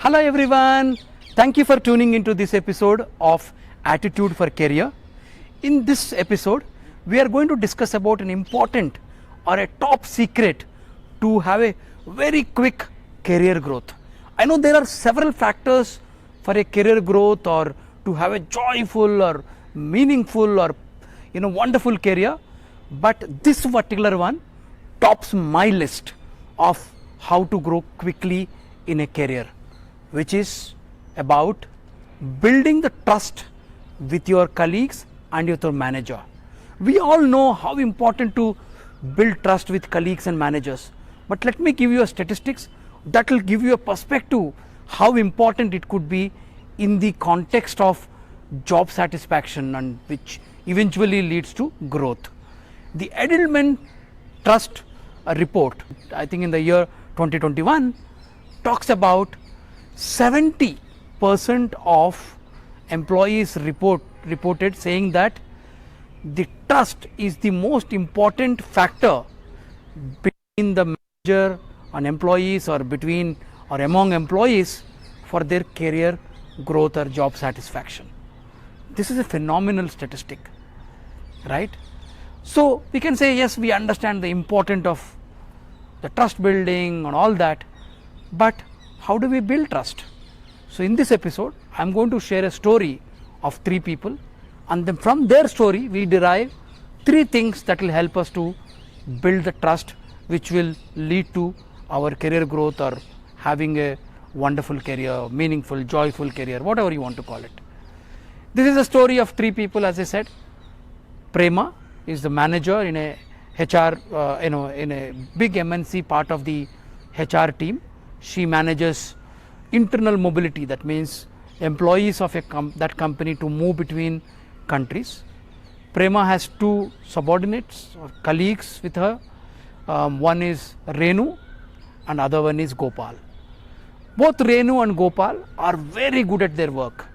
Hello everyone, thank you for tuning into this episode of Attitude for Career. In this episode, we are going to discuss about an important or a top secret to have a very quick career growth. I know there are several factors for a career growth or to have a joyful or meaningful or wonderful career, but this particular one tops my list of how to grow quickly in a career, which is about building the trust with your colleagues and with your manager. We all know how important to build trust with colleagues and managers, but let me give you a statistics that will give you a perspective how important it could be in the context of job satisfaction and which eventually leads to growth. The Edelman Trust Report, I think in the year 2021, talks about 70% of employees reported saying that the trust is the most important factor between the manager and employees or between or among employees for their career growth or job satisfaction. This is a phenomenal statistic, right? So we can say, yes, we understand the importance of the trust building and all that, but how do we build trust? So in this episode, I am going to share a story of 3 people, and then from their story we derive 3 things that will help us to build the trust which will lead to our career growth or having a wonderful career, meaningful, joyful career, whatever you want to call it. This is a story of 3 people, as I said. Prema is the manager in a HR, in a big MNC part of the HR team. She manages internal mobility, that means employees of that company to move between countries. Prema has 2 subordinates or colleagues with her. One is Renu and other one is Gopal. Both Renu and Gopal are very good at their work.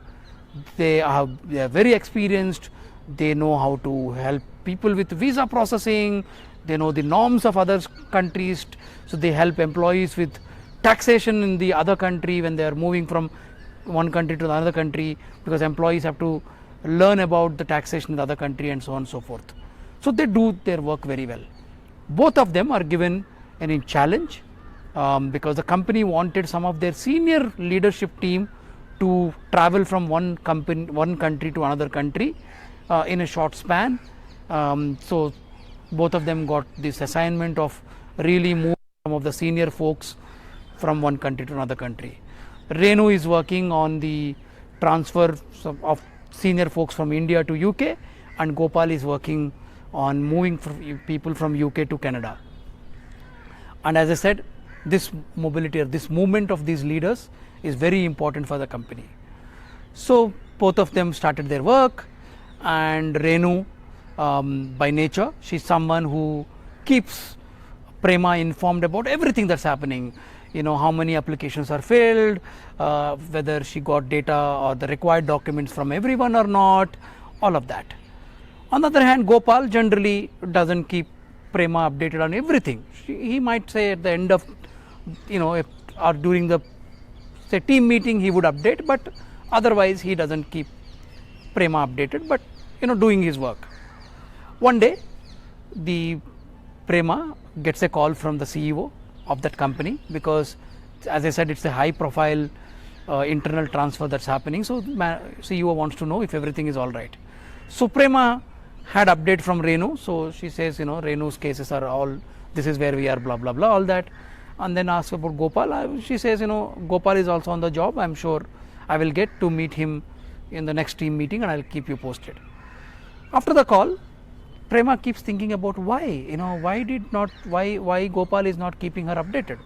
They are very experienced. They know how to help people with visa processing. They know the norms of other countries, so they help employees with taxation in the other country when they are moving from one country to another country, because employees have to learn about the taxation in the other country and so on and so forth. So they do their work very well. Both of them are given a challenge because the company wanted some of their senior leadership team to travel from one country to another country in a short span. So both of them got this assignment of really moving some of the senior folks from one country to another country. Renu is working on the transfer of senior folks from India to UK, and Gopal is working on moving people from UK to Canada. And as I said, this mobility or this movement of these leaders is very important for the company. So both of them started their work, and Renu, by nature, she's someone who keeps Prema informed about everything that's happening. How many applications are filled, whether she got data or the required documents from everyone or not, all of that. On the other hand, Gopal generally doesn't keep Prema updated on everything. He might say at the end of, or during the team meeting he would update, but otherwise he doesn't keep Prema updated, but doing his work. One day, the Prema gets a call from the CEO of that company, because as I said, it's a high profile internal transfer that's happening. So CEO wants to know if everything is all right. So Prema had update from Renu. So she says, Renu's cases are all, this is where we are, blah, blah, blah, all that. And then asks about Gopal. She says, Gopal is also on the job. I'm sure I will get to meet him in the next team meeting and I'll keep you posted. After the call, Prema keeps thinking about why Gopal is not keeping her updated.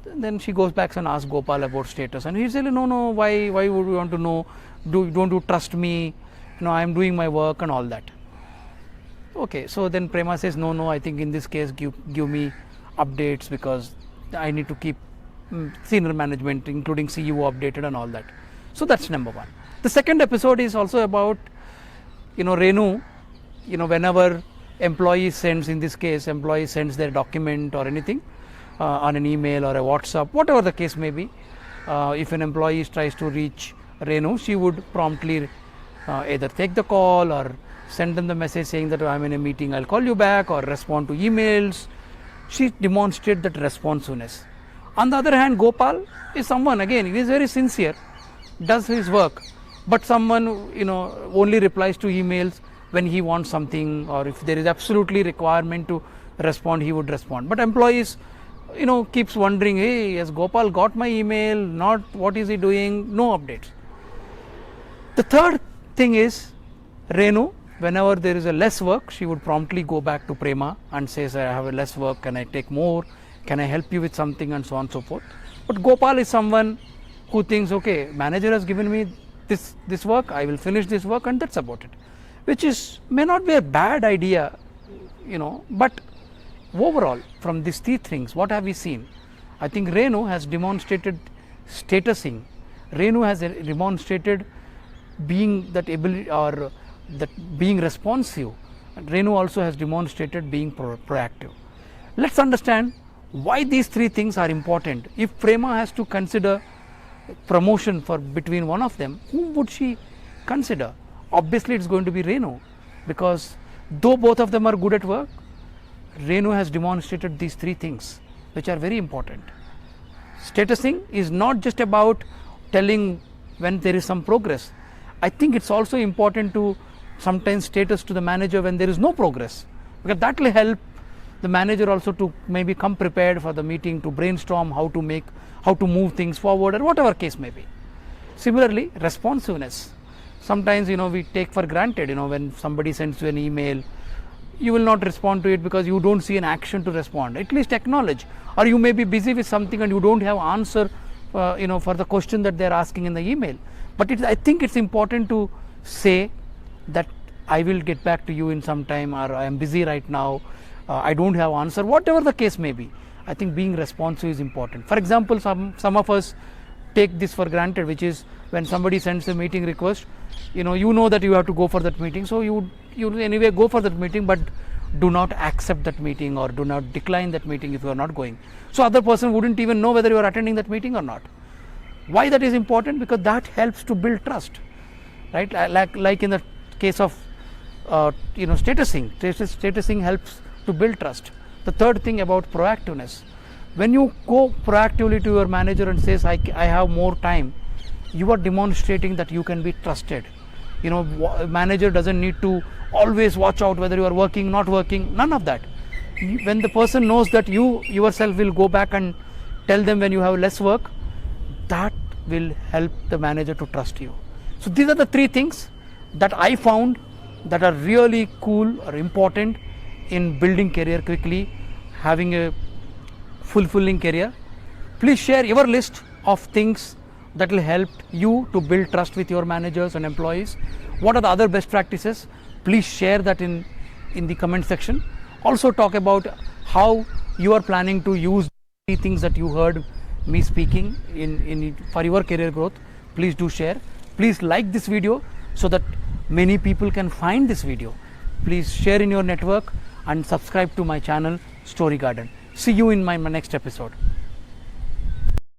Then she goes back and asks Gopal about status, and he says, no, why would you want to know? Don't you trust me? I am doing my work and all that. Okay, so then Prema says, no, I think in this case give me updates, because I need to keep senior management including CEO updated and all that. So that's number 1. The second episode is also about Renu. Whenever employee sends, in this case employee sends their document or anything on an email or a WhatsApp, whatever the case may be, if an employee tries to reach Renu, she would promptly either take the call or send them the message saying that I'm in a meeting, I'll call you back, or respond to emails. She demonstrates that responsiveness. On the other hand, Gopal is someone, again, he is very sincere, does his work, but someone only replies to emails when he wants something, or if there is absolutely requirement to respond, he would respond. But employees keeps wondering, hey, has Gopal got my email? Not, what is he doing? No updates. The third thing is Renu, whenever there is a less work, she would promptly go back to Prema and says, I have a less work, can I take more? Can I help you with something, and so on and so forth. But Gopal is someone who thinks, okay, manager has given me this work, I will finish this work, and that's about it. Which may not be a bad idea, but overall, from these three things, what have we seen? I think Renu has demonstrated statusing. Renu has demonstrated being that ability, or that being responsive. Renu also has demonstrated being proactive. Let's understand why these three things are important. If Prema has to consider promotion for between one of them, whom would she consider? Obviously, it's going to be Renu, because though both of them are good at work, Renu has demonstrated these three things, which are very important. Statusing is not just about telling when there is some progress. I think it's also important to sometimes status to the manager when there is no progress, because that will help the manager also to maybe come prepared for the meeting, to brainstorm how to move things forward, or whatever case may be. Similarly, responsiveness. Sometimes we take for granted, when somebody sends you an email, you will not respond to it because you don't see an action to respond. At least acknowledge, or you may be busy with something and you don't have answer for the question that they're asking in the email. But I think it's important to say that I will get back to you in some time, or I am busy right now, I don't have answer, whatever the case may be. I think being responsive is important. For example, some of us take this for granted, which is when somebody sends a meeting request, you know that you have to go for that meeting, so you anyway go for that meeting, but do not accept that meeting, or do not decline that meeting if you are not going. So other person wouldn't even know whether you are attending that meeting or not. Why that is important? Because that helps to build trust, right? Like in the case of statusing. Statusing helps to build trust. The third thing about proactiveness, when you go proactively to your manager and says, I have more time, you are demonstrating that you can be trusted. Manager doesn't need to always watch out whether you are working, not working, none of that. When the person knows that you yourself will go back and tell them when you have less work, that will help the manager to trust you. So these are the three things that I found that are really cool or important in building career quickly, having a fulfilling career. Please share your list of things that will help you to build trust with your managers and employees. What are the other best practices? Please share that in the comment section. Also talk about how you are planning to use the things that you heard me speaking for your career growth. Please do share. Please like this video so that many people can find this video. Please share in your network and subscribe to my channel Story Garden. See you in my next episode.